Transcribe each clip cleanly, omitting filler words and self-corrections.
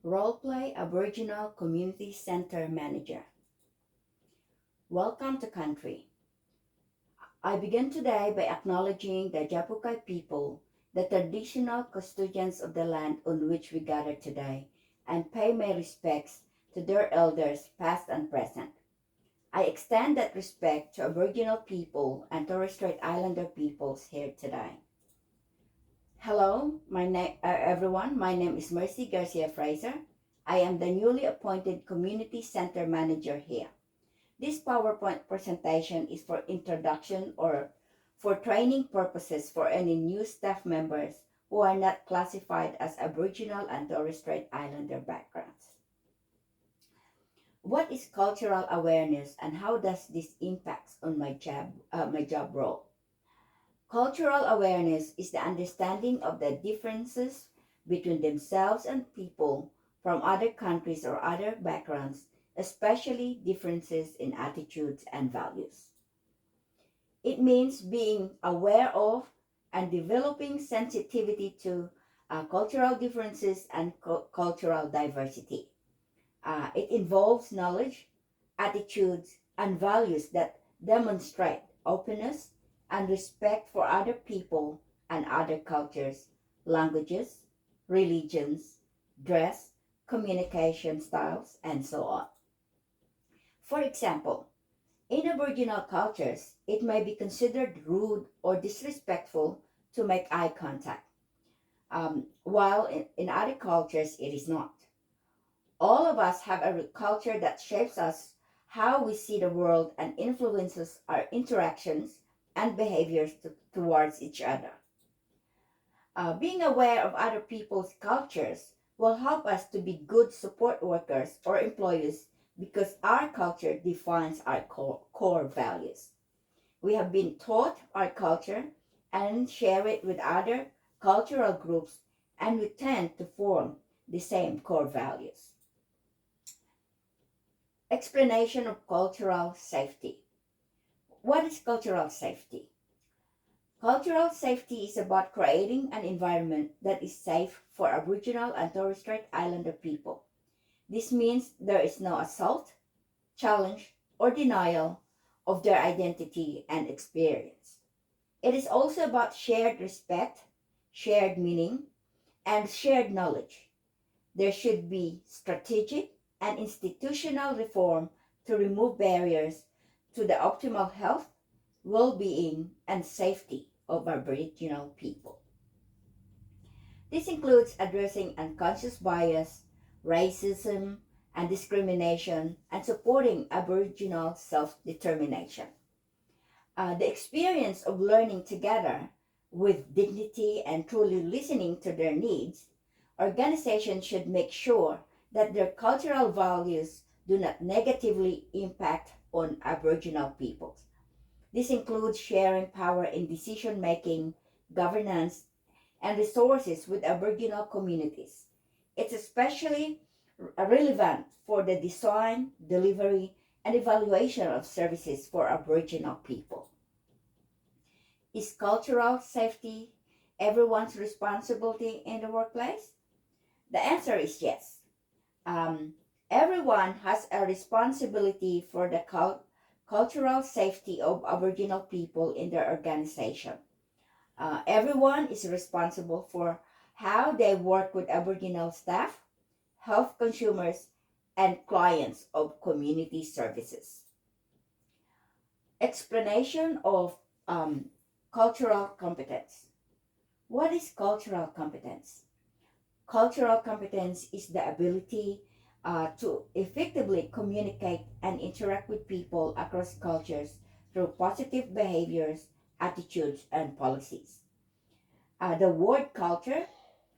Roleplay Aboriginal Community Center Manager. Welcome to country. I begin today by acknowledging the Japukai people, the traditional custodians of the land on which we gather today, and pay my respects to their elders past and present. I extend that respect to Aboriginal people and Torres Strait Islander peoples here today. Hello, everyone. My name is Mercy Garcia-Fraser. I am the newly appointed Community Center Manager here. This PowerPoint presentation is for introduction or for training purposes for any new staff members who are not classified as Aboriginal and Torres Strait Islander backgrounds. What is cultural awareness and how does this impact on my job role? Cultural awareness is the understanding of the differences between themselves and people from other countries or other backgrounds, especially differences in attitudes and values. It means being aware of and developing sensitivity to cultural differences and cultural diversity. It involves knowledge, attitudes, and values that demonstrate openness and respect for other people and other cultures, languages, religions, dress, communication styles, and so on. For example, in Aboriginal cultures, it may be considered rude or disrespectful to make eye contact, while in other cultures it is not. All of us have a culture that shapes us, how we see the world, and influences our interactions and behaviors towards each other. Being aware of other people's cultures will help us to be good support workers or employees because our culture defines our core values. We have been taught our culture and share it with other cultural groups, and we tend to form the same core values. Explanation of cultural safety. What is cultural safety? Cultural safety is about creating an environment that is safe for Aboriginal and Torres Strait Islander people. This means there is no assault, challenge, or denial of their identity and experience. It is also about shared respect, shared meaning, and shared knowledge. There should be strategic and institutional reform to remove barriers to the optimal health, well-being, and safety of Aboriginal people. This includes addressing unconscious bias, racism, and discrimination, and supporting Aboriginal self-determination. The experience of learning together with dignity and truly listening to their needs, organizations should make sure that their cultural values do not negatively impact on Aboriginal peoples. This includes sharing power in decision-making, governance, and resources with Aboriginal communities. It's especially relevant for the design, delivery, and evaluation of services for Aboriginal people. Is cultural safety everyone's responsibility in the workplace? The answer is yes. Everyone has a responsibility for the cultural safety of Aboriginal people in their organization. Everyone is responsible for how they work with Aboriginal staff, health consumers, and clients of community services. Explanation of cultural competence. What is cultural competence? Cultural competence is the ability to effectively communicate and interact with people across cultures through positive behaviors, attitudes, and policies. The word culture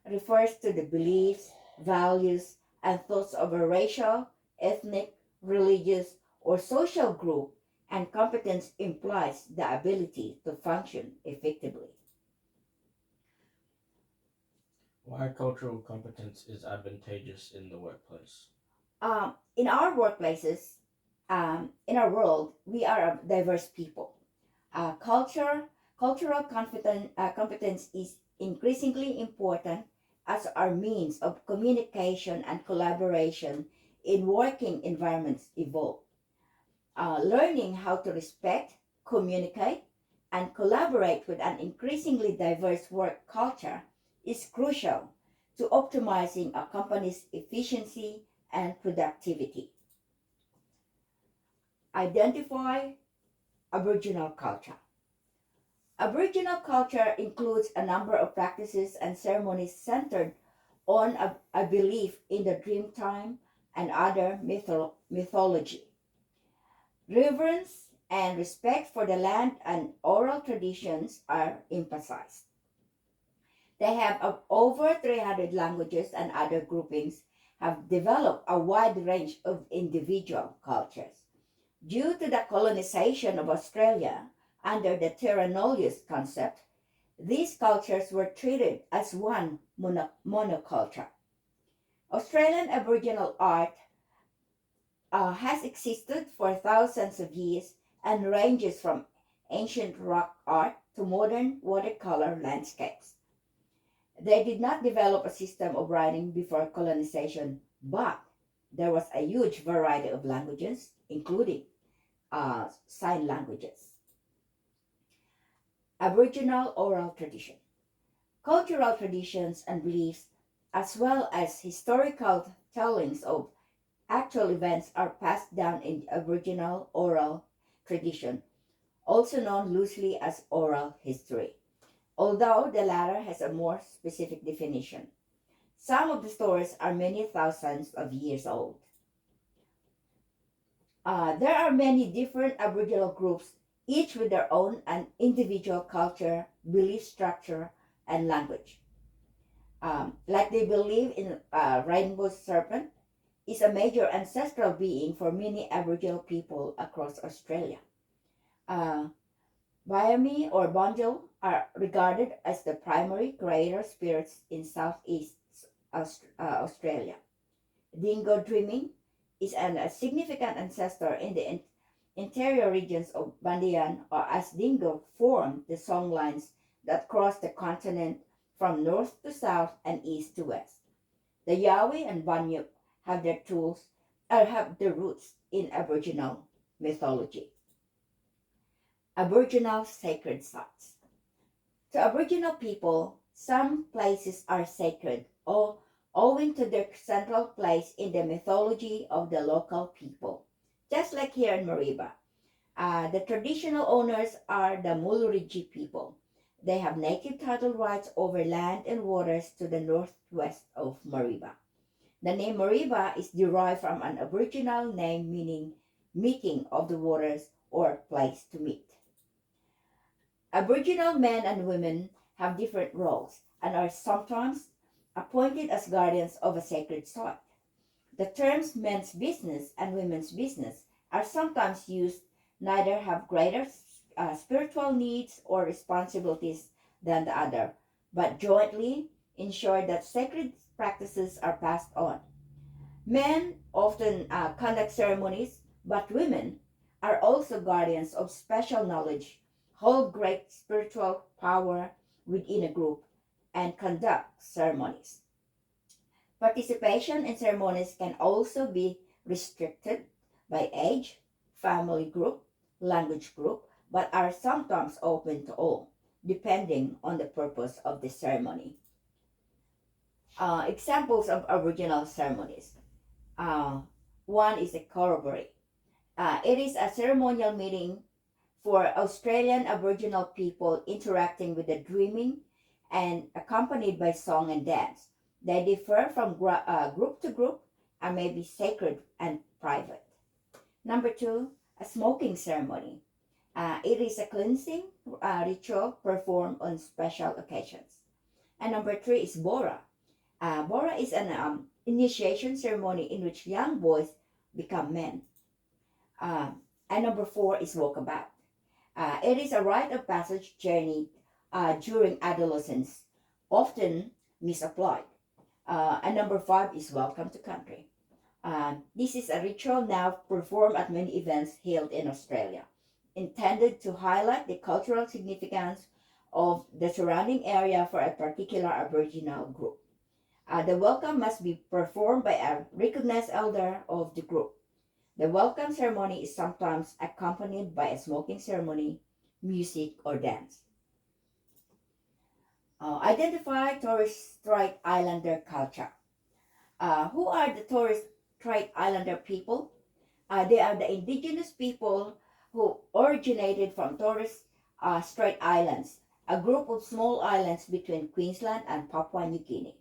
refers to the beliefs, values, and thoughts of a racial, ethnic, religious, or social group, and competence implies the ability to function effectively. Why cultural competence is advantageous in the workplace. In our workplaces, in our world, we are a diverse people. Cultural competence is increasingly important as our means of communication and collaboration in working environments evolve. Learning how to respect, communicate, and collaborate with an increasingly diverse work culture is crucial to optimizing a company's efficiency and productivity. Identify Aboriginal culture. Aboriginal culture includes a number of practices and ceremonies centered on a belief in the dream time and other mythology. Reverence and respect for the land and oral traditions are emphasized. They have over 300 languages, and other groupings have developed a wide range of individual cultures. Due to the colonization of Australia under the Terranolius concept, these cultures were treated as one monoculture. Australian Aboriginal art has existed for thousands of years and ranges from ancient rock art to modern watercolor landscapes. They did not develop a system of writing before colonization, but there was a huge variety of languages, including sign languages. Aboriginal oral tradition. Cultural traditions and beliefs, as well as historical tellings of actual events, are passed down in Aboriginal oral tradition, also known loosely as oral history, although the latter has a more specific definition. Some of the stories are many thousands of years old. There are many different Aboriginal groups, each with their own and individual culture, belief structure, and language. Like they believe in rainbow serpent is a major ancestral being for many Aboriginal people across Australia. Uh, Biami or Bonjol are regarded as the primary creator spirits in Southeast Australia. Dingo dreaming is a significant ancestor in the interior regions of Bandian, or as dingo formed the songlines that cross the continent from north to south and east to west. The Yowie and Banyuk have their tools or have their roots in Aboriginal mythology. Aboriginal sacred sites. To Aboriginal people, some places are sacred or owing to their central place in the mythology of the local people. Just like here in Mariba, the traditional owners are the Muluriji people. They have native title rights over land and waters to the northwest of Mariba. The name Mariba is derived from an Aboriginal name meaning meeting of the waters or place to meet. Aboriginal men and women have different roles and are sometimes appointed as guardians of a sacred site. The terms men's business and women's business are sometimes used, neither have greater spiritual needs or responsibilities than the other, but jointly ensure that sacred practices are passed on. Men often conduct ceremonies, but women are also guardians of special knowledge, hold great spiritual power within a group, and conduct ceremonies. Participation in ceremonies can also be restricted by age, family group, language group, but are sometimes open to all, depending on the purpose of the ceremony. Examples of Aboriginal ceremonies. Uh, One is a corroboree. It is a ceremonial meeting for Australian Aboriginal people interacting with the dreaming and accompanied by song and dance. They differ from group to group and may be sacred and private. Number two, a smoking ceremony. It is a cleansing ritual performed on special occasions. And number three is Bora. Bora is an initiation ceremony in which young boys become men. And number four is walkabout. It is a rite of passage journey during adolescence, often misapplied. And number five is welcome to country. This is a ritual now performed at many events held in Australia, intended to highlight the cultural significance of the surrounding area for a particular Aboriginal group. The welcome must be performed by a recognized elder of the group. The welcome ceremony is sometimes accompanied by a smoking ceremony, music, or dance. Identify Torres Strait Islander culture. Who are the Torres Strait Islander people? They are the indigenous people who originated from Torres Strait Islands, a group of small islands between Queensland and Papua New Guinea.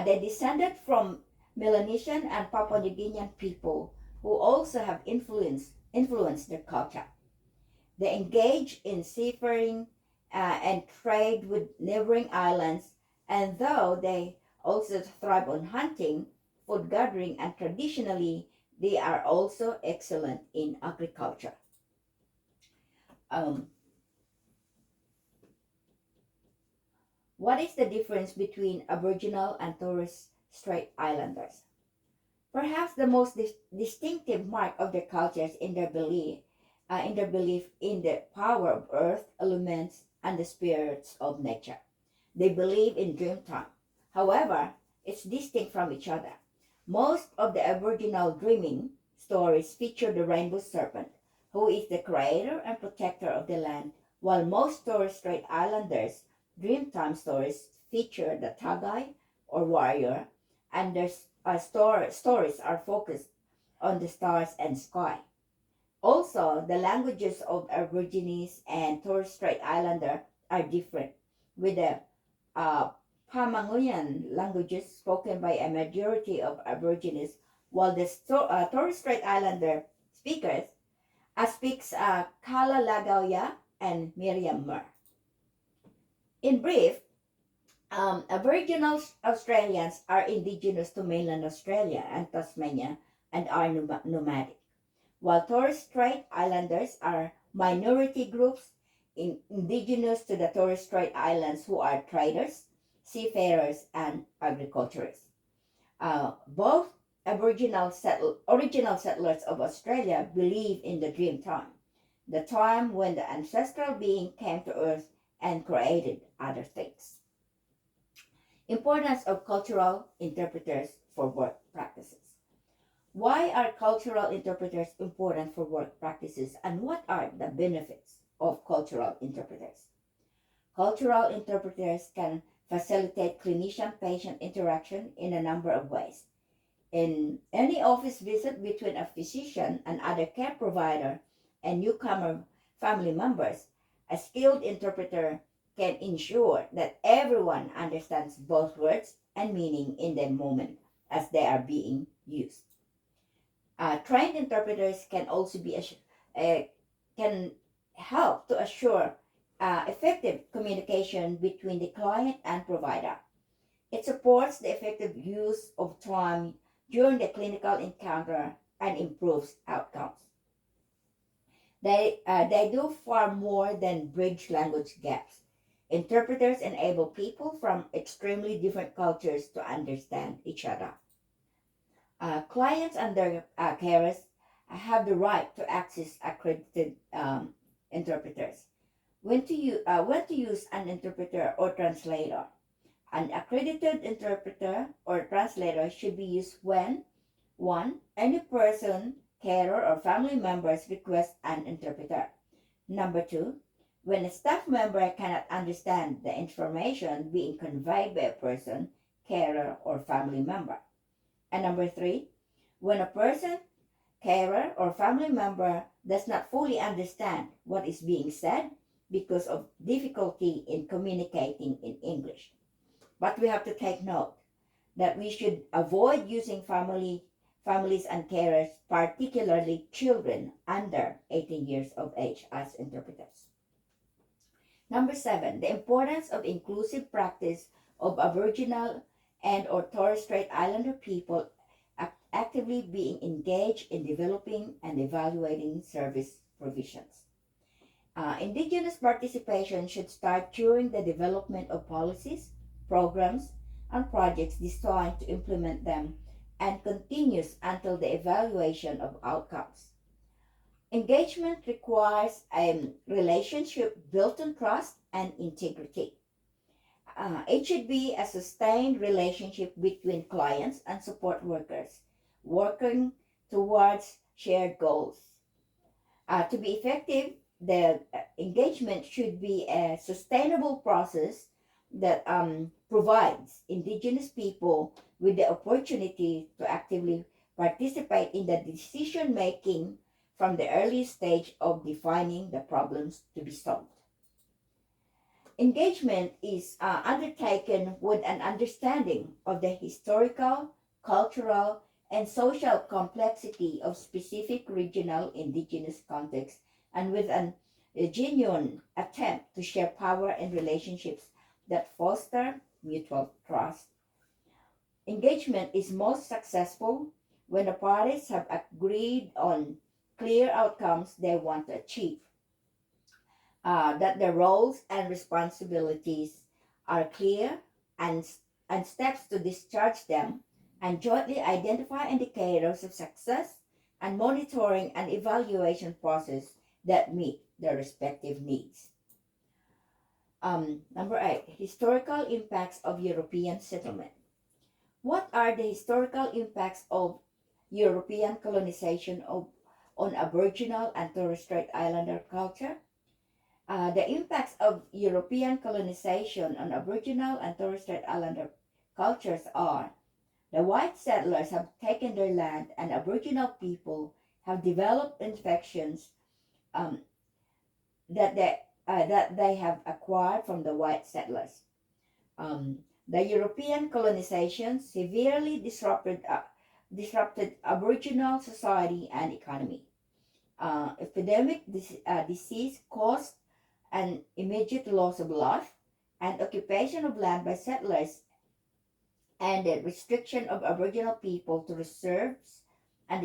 They descended from Melanesian and Papua New Guinean people who also have influenced their culture. They engage in seafaring and trade with neighboring islands, and though they also thrive on hunting, food gathering, and traditionally, they are also excellent in agriculture. Um, what is the difference between Aboriginal and Torres Strait Islanders? Perhaps the most distinctive mark of their cultures in their belief in the power of earth, elements, and the spirits of nature. They believe in dream time. However, it's distinct from each other. Most of the Aboriginal dreaming stories feature the rainbow serpent, who is the creator and protector of the land, while most Torres Strait Islanders' dreamtime stories feature the Tagai or warrior, and their stories are focused on the stars and sky. Also, the languages of Aborigines and Torres Strait Islander are different, with the uh, Pamanguyan languages spoken by a majority of Aborigines, while the Torres Strait Islander speaks Kalalagaya and Miriam Mer. In brief, Aboriginal Australians are indigenous to mainland Australia and Tasmania and are nomadic, while Torres Strait Islanders are minority groups indigenous to the Torres Strait Islands who are traders, seafarers, and agriculturists. Both original settlers of Australia believe in the dream time, the time when the ancestral being came to earth and created other things. Importance of cultural interpreters for work practices. Why are cultural interpreters important for work practices, and what are the benefits of cultural interpreters? Cultural interpreters can facilitate clinician-patient interaction in a number of ways. In any office visit between a physician and other care provider and newcomer family members, a skilled interpreter can ensure that everyone understands both words and meaning in the moment as they are being used. Trained interpreters can also can help to assure effective communication between the client and provider. It supports the effective use of time during the clinical encounter and improves outcomes. They do far more than bridge language gaps. Interpreters enable people from extremely different cultures to understand each other. Clients and their carers have the right to access accredited interpreters. When to use an interpreter or translator. An accredited interpreter or translator should be used when 1. Any person, carer, or family members request an interpreter. Number 2. When a staff member cannot understand the information being conveyed by a person, carer, or family member. And number 3. When a person, carer, or family member does not fully understand what is being said because of difficulty in communicating in English. But we have to take note that we should avoid using families and carers, particularly children under 18 years of age, as interpreters. Number 7, the importance of inclusive practice of Aboriginal and or Torres Strait Islander people actively being engaged in developing and evaluating service provisions. Indigenous participation should start during the development of policies, programs, and projects designed to implement them and continues until the evaluation of outcomes. Engagement requires a relationship built on trust and integrity. It should be a sustained relationship between clients and support workers, working towards shared goals. To be effective, the engagement should be a sustainable process that provides Indigenous people with the opportunity to actively participate in the decision making from the early stage of defining the problems to be solved. Engagement is undertaken with an understanding of the historical, cultural, and social complexity of specific regional indigenous contexts and with a genuine attempt to share power and relationships that foster mutual trust. Engagement is most successful when the parties have agreed on clear outcomes they want to achieve, that the roles and responsibilities are clear, and, and steps to discharge them, and jointly identify indicators of success and monitoring and evaluation process that meet their respective needs. Number eight, historical impacts of European settlement. What are the historical impacts of European colonization on Aboriginal and Torres Strait Islander culture? The impacts of European colonization on Aboriginal and Torres Strait Islander cultures are: the white settlers have taken their land, and Aboriginal people have developed infections um, that they have acquired from the white settlers. The European colonization severely disrupted Aboriginal society and economy. Epidemic disease caused an immediate loss of life, and occupation of land by settlers, and the restriction of Aboriginal people to reserves, and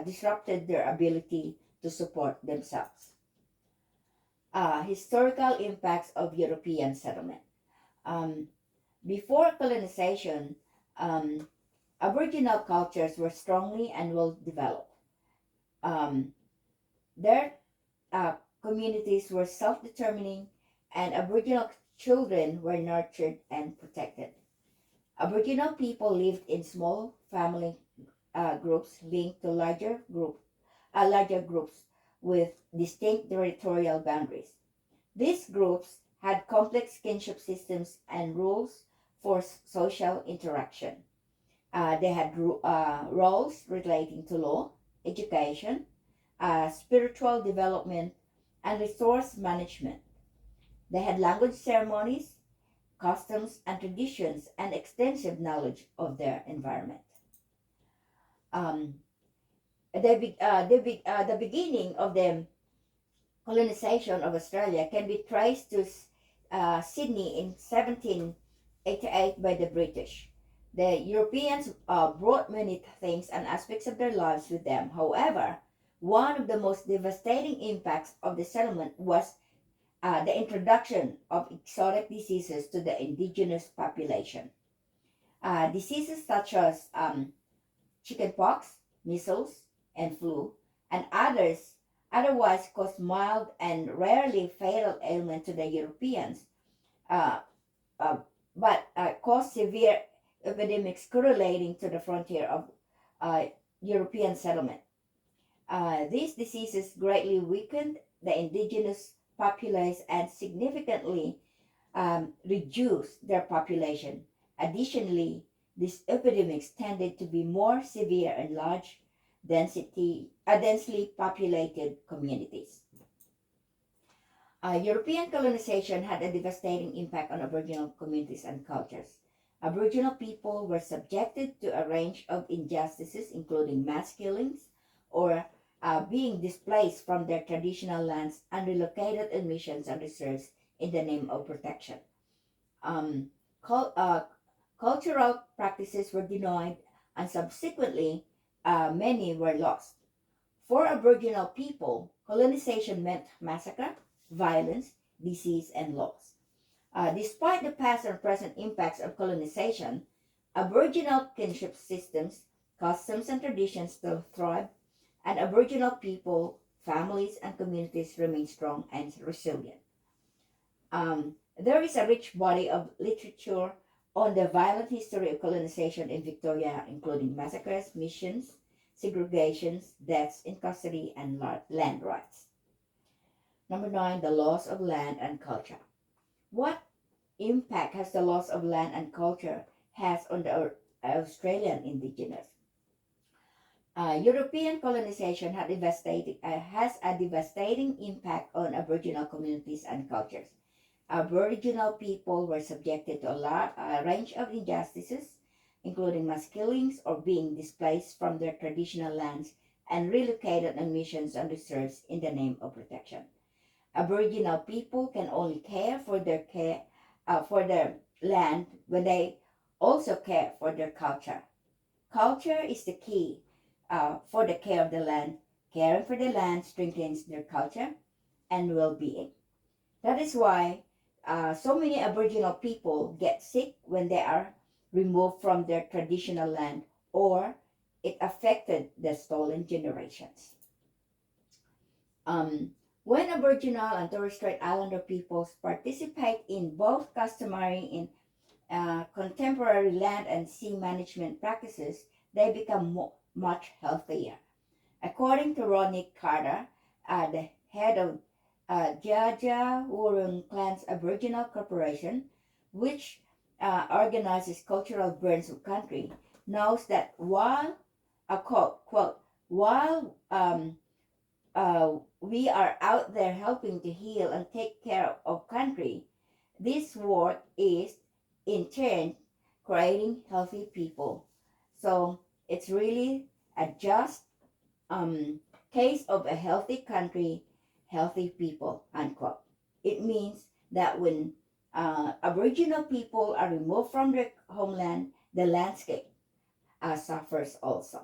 disrupted their ability to support themselves. Historical impacts of European settlement. Um, Before colonization, um, Aboriginal cultures were strongly and well developed. Um, their communities were self determining, and Aboriginal children were nurtured and protected. Aboriginal people lived in small family groups linked to larger groups with distinct territorial boundaries. These groups had complex kinship systems and rules for social interaction. They had roles relating to law, education, spiritual development, and resource management. They had language ceremonies, customs, and traditions, and extensive knowledge of their environment. Um, the beginning of the colonization of Australia can be traced to Sydney in 1788 by the British. The Europeans brought many things and aspects of their lives with them. However, one of the most devastating impacts of the settlement was the introduction of exotic diseases to the indigenous population. Diseases such as chickenpox, measles, and flu, and others otherwise caused mild and rarely fatal ailment to the Europeans, uh, uh, but caused severe epidemics correlating to the frontier of uh, European settlement. These diseases greatly weakened the indigenous populace and significantly reduced their population. Additionally, these epidemics tended to be more severe in large densely populated communities. European colonization had a devastating impact on Aboriginal communities and cultures. Aboriginal people were subjected to a range of injustices, including mass killings or being displaced from their traditional lands and relocated in missions and reserves in the name of protection. Um, cul- uh, Cultural practices were denied, and subsequently, many were lost. For Aboriginal people, colonization meant massacre, violence, disease, and loss. Despite the past and present impacts of colonization, Aboriginal kinship systems, customs, and traditions still thrive, and Aboriginal people, families, and communities remain strong and resilient. There is a rich body of literature on the violent history of colonization in Victoria, including massacres, missions, segregations, deaths in custody, and land rights. Number nine, the loss of land and culture. What impact has the loss of land and culture has on the Australian Indigenous? European colonization has a devastating impact on Aboriginal communities and cultures. Aboriginal people were subjected to a range of injustices, including mass killings or being displaced from their traditional lands and relocated on missions and reserves in the name of protection. Aboriginal people can only care for their land when they also care for their culture. Culture is the key for the care of the land. Caring for the land strengthens their culture and well-being. That is why so many Aboriginal people get sick when they are removed from their traditional land, or it affected the stolen generations. Um, when Aboriginal and Torres Strait Islander peoples participate in both customary in contemporary land and sea management practices, they become much healthier. According to Ronnie Carter, the head of Jaja Wurrung Clan's Aboriginal Corporation, which organizes cultural burns of country, knows that while, quote, while we are out there helping to heal and take care of country, this work is in turn creating healthy people. So it's really a just um, case of a healthy country, healthy people, unquote. It means that when Aboriginal people are removed from their homeland, the landscape suffers also.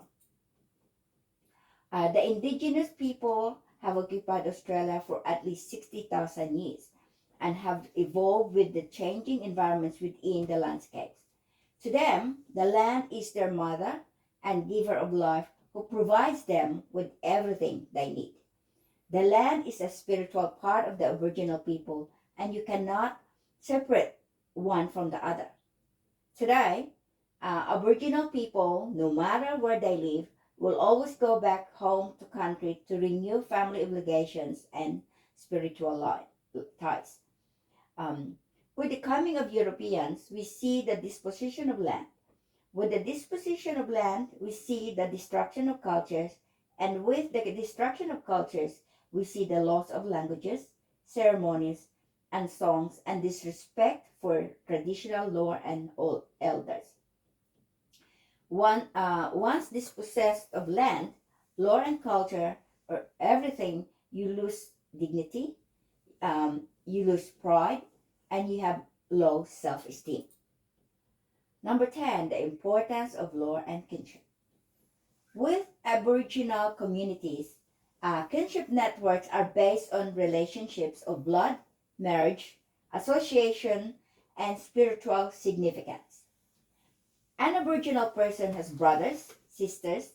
The indigenous people have occupied Australia for at least 60,000 years and have evolved with the changing environments within the landscapes. To them, the land is their mother and giver of life who provides them with everything they need. The land is a spiritual part of the Aboriginal people, and you cannot separate one from the other. Today, Aboriginal people, no matter where they live, will always go back home to country to renew family obligations and spiritual ties. With the coming of Europeans, we see the disposition of land. With the disposition of land, we see the destruction of cultures, and with the destruction of cultures, we see the loss of languages, ceremonies, and songs, and disrespect for traditional lore and old elders. Once dispossessed of land, lore, and culture, or everything, you lose dignity, you lose pride, and you have low self-esteem. Number 10, the importance of lore and kinship. With Aboriginal communities, kinship networks are based on relationships of blood, marriage, association, and spiritual significance. An Aboriginal person has brothers, sisters,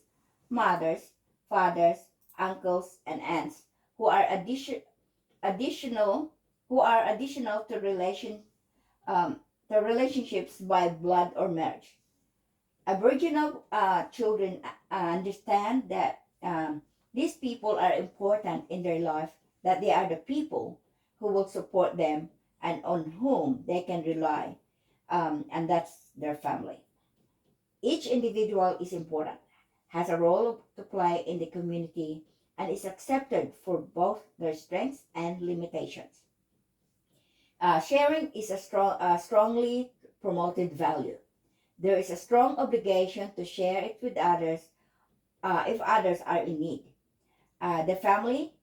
mothers, fathers, uncles, and aunts who are additional to um, relationships by blood or marriage. Aboriginal children understand that these people are important in their life, that they are the people who will support them and on whom they can rely, and that's their family. Each individual is important, has a role to play in the community, and is accepted for both their strengths and limitations. Sharing is strongly promoted value. There is a strong obligation to share it with others if others are in need. The family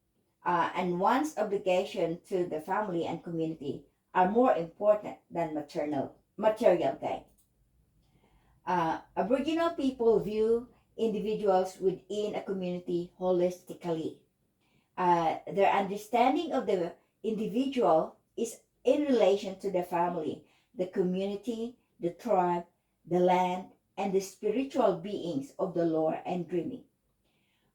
and one's obligation to the family and community are more important than material gain. Aboriginal people view individuals within a community holistically. Their understanding of the individual is in relation to the family, the community, the tribe, the land, and the spiritual beings of the lore and dreaming.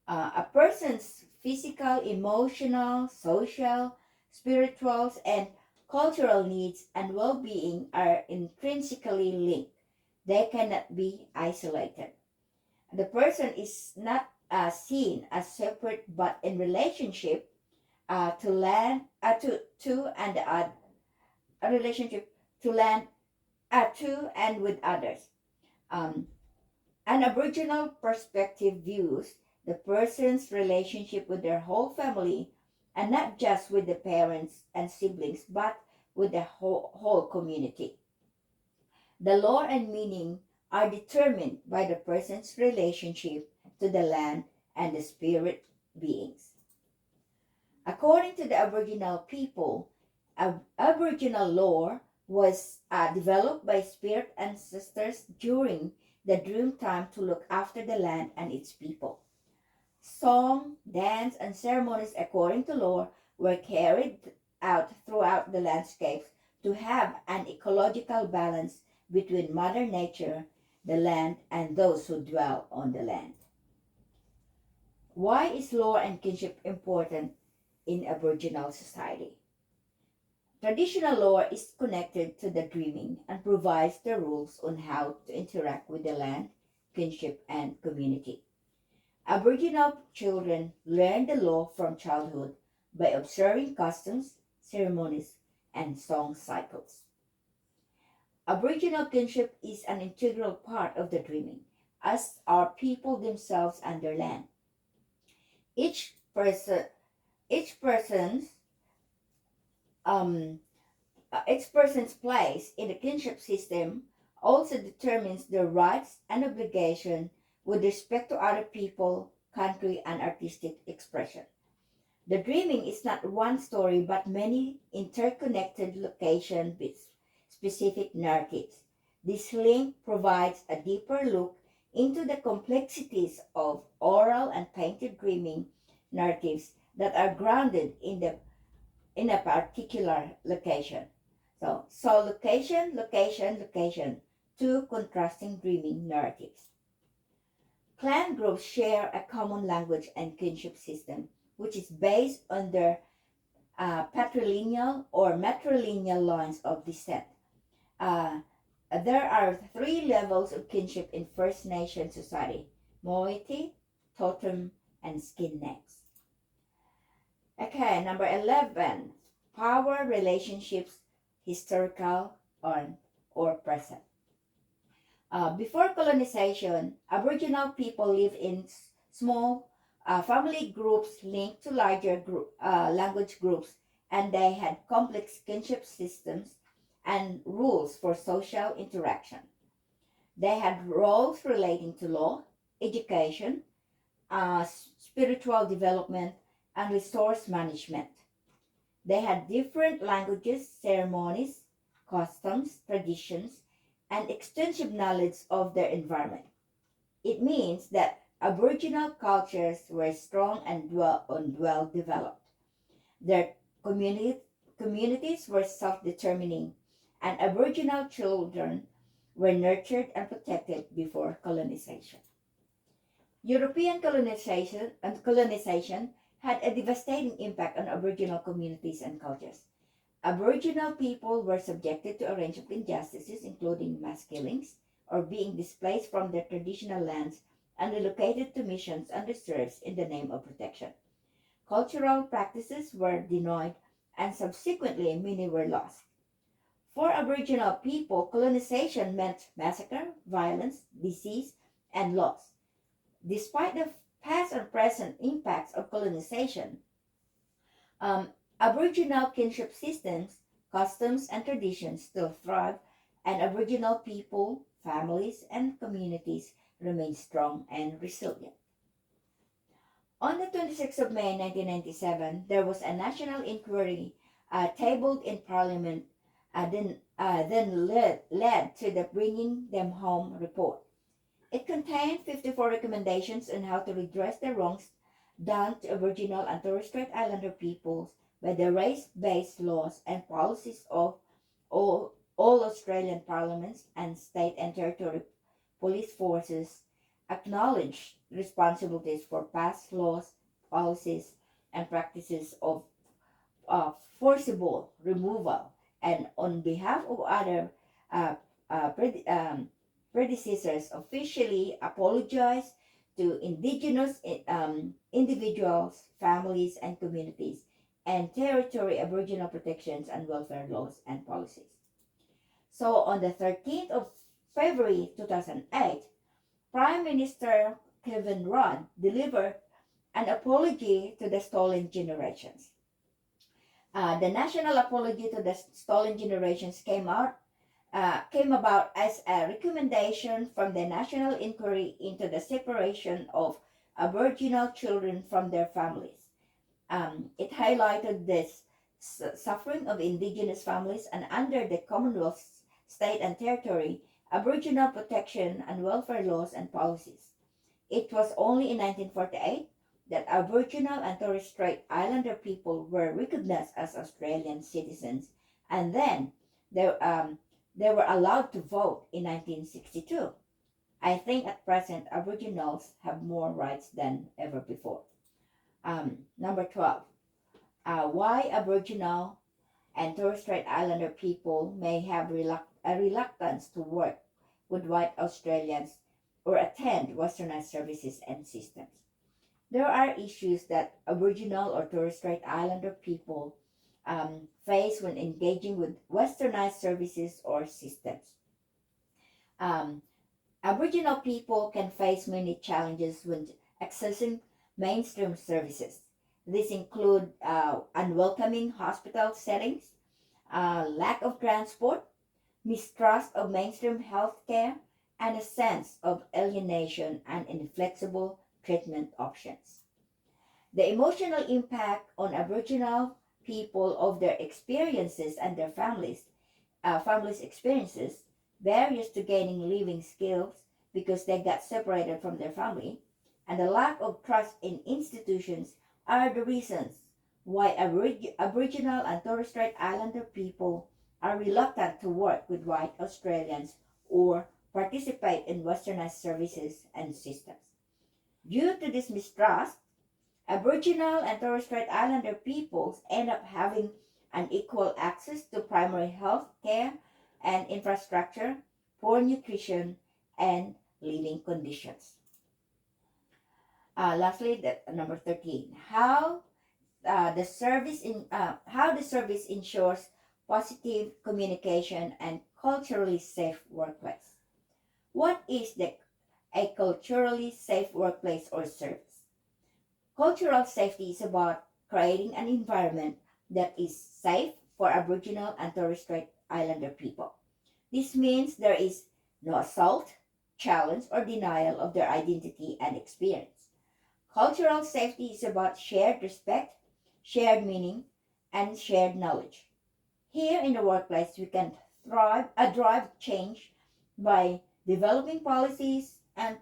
A person's physical, emotional, social, spiritual, and Cultural needs and well-being are intrinsically linked. They cannot be isolated. The person is not seen as separate but in relationship to land to and a relationship to land to and with others. Um, an Aboriginal perspective views the person's relationship with their whole family and not just with the parents and siblings but with the whole community. The lore and meaning are determined by the person's relationship to the land and the spirit beings. According to the Aboriginal people, Aboriginal lore was developed by spirit ancestors during the dream time to look after the land and its people. Song, dance, and ceremonies according to lore were carried out throughout the landscapes to have an ecological balance between Mother Nature, the land, and those who dwell on the land. Why is lore and kinship important in Aboriginal society? Traditional lore is connected to the dreaming and provides the rules on how to interact with the land, kinship, and community. Aboriginal children learn the law from childhood by observing customs, ceremonies, and song cycles. Aboriginal kinship is an integral part of the dreaming, as are people themselves and their land. Each person, each person's um, each person's place in the kinship system also determines their rights and obligation with respect to other people, country, and artistic expression. The dreaming is not one story but many interconnected locations with specific narratives. This link provides a deeper look into the complexities of oral and painted dreaming narratives that are grounded in a particular location. So location, location, location, two contrasting dreaming narratives. Clan groups share a common language and kinship system, which is based on their patrilineal or matrilineal lines of descent. Uh, there are three levels of kinship in First Nation society: moiety, totem, and skin names. Okay, number 11, power relationships, historical or present. Before colonization, Aboriginal people lived in small family groups linked to larger language groups, and they had complex kinship systems and rules for social interaction. They had roles relating to law, education, spiritual development, and resource management. They had different languages, ceremonies, customs, traditions, and extensive knowledge of their environment. It means that Aboriginal cultures were strong and well developed. Their community, communities were self determining, and Aboriginal children were nurtured and protected before colonization. European colonization had a devastating impact on Aboriginal communities and cultures. Aboriginal people were subjected to a range of injustices, including mass killings or being displaced from their traditional lands and relocated to missions and reserves in the name of protection. Cultural practices were denied, and subsequently many were lost. For Aboriginal people, colonization meant massacre, violence, disease, and loss. Despite the past and present impacts of colonization, um, Aboriginal kinship systems, customs, and traditions still thrive, and Aboriginal people, families, and communities remain strong and resilient. On the 26th of May 1997, there was a national inquiry tabled in Parliament, then led to the Bringing Them Home report. It contained 54 recommendations on how to redress the wrongs done to Aboriginal and Torres Strait Islander peoples by the race-based laws and policies of all Australian parliaments and state and territory police forces acknowledged responsibilities for past laws, policies, and practices of forcible removal and on behalf of other uh, uh, pred- um, predecessors, officially apologize to indigenous individuals, families, and communities, and territory Aboriginal protections and welfare laws and policies. So on the 13th of February 2008, Prime Minister Kevin Rudd delivered an apology to the stolen generations. The national apology to the stolen generations came about as a recommendation from the National Inquiry into the separation of Aboriginal children from their families. It highlighted this suffering of Indigenous families, and under the Commonwealth, state and territory, Aboriginal protection and welfare laws and policies. It was only in 1948 that Aboriginal and Torres Strait Islander people were recognized as Australian citizens, and then they, um, they were allowed to vote in 1962. I think at present Aboriginals have more rights than ever before. Number 12. Why Aboriginal and Torres Strait Islander people may have a reluctance to work with white Australians or attend westernized services and systems. There are issues that Aboriginal or Torres Strait Islander people face when engaging with westernized services or systems. Um, Aboriginal people can face many challenges when accessing mainstream services. These include unwelcoming hospital settings, lack of transport, mistrust of mainstream healthcare, and a sense of alienation and inflexible treatment options. The emotional impact on Aboriginal people of their experiences and their families' experiences, barriers to gaining living skills because they got separated from their family, and the lack of trust in institutions are the reasons why Aboriginal and Torres Strait Islander people are reluctant to work with white Australians or participate in westernized services and systems. Due to this mistrust, Aboriginal and Torres Strait Islander peoples end up having unequal access to primary health care and infrastructure, poor nutrition, and living conditions. Lastly, number 13, how the service ensures positive communication and culturally safe workplace. What is a culturally safe workplace or service? Cultural safety is about creating an environment that is safe for Aboriginal and Torres Strait Islander people. This means there is no assault, challenge, or denial of their identity and experience. Cultural safety is about shared respect, shared meaning, and shared knowledge. Here in the workplace, we can drive change by developing policies and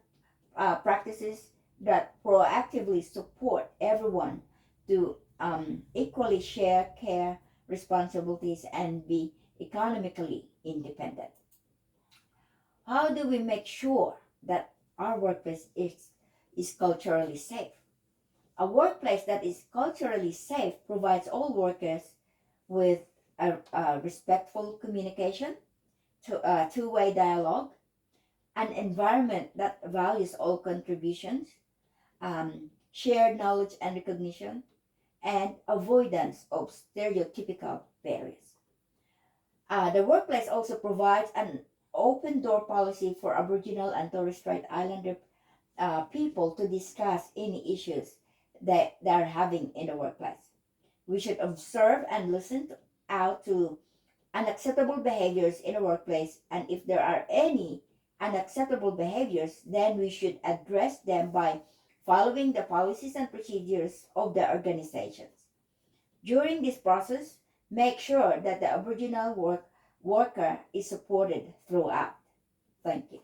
practices that proactively support everyone to equally share care, responsibilities, and be economically independent. How do we make sure that our workplace is culturally safe? A workplace that is culturally safe provides all workers with a respectful communication, two-way dialogue, an environment that values all contributions, shared knowledge and recognition, and avoidance of stereotypical barriers. The workplace also provides an open door policy for Aboriginal and Torres Strait Islander people to discuss any issues that they are having in the workplace. We should observe and listen out to unacceptable behaviors in the workplace, and if there are any unacceptable behaviors, then we should address them by following the policies and procedures of the organizations. During this process, make sure that the Aboriginal worker is supported throughout. Thank you.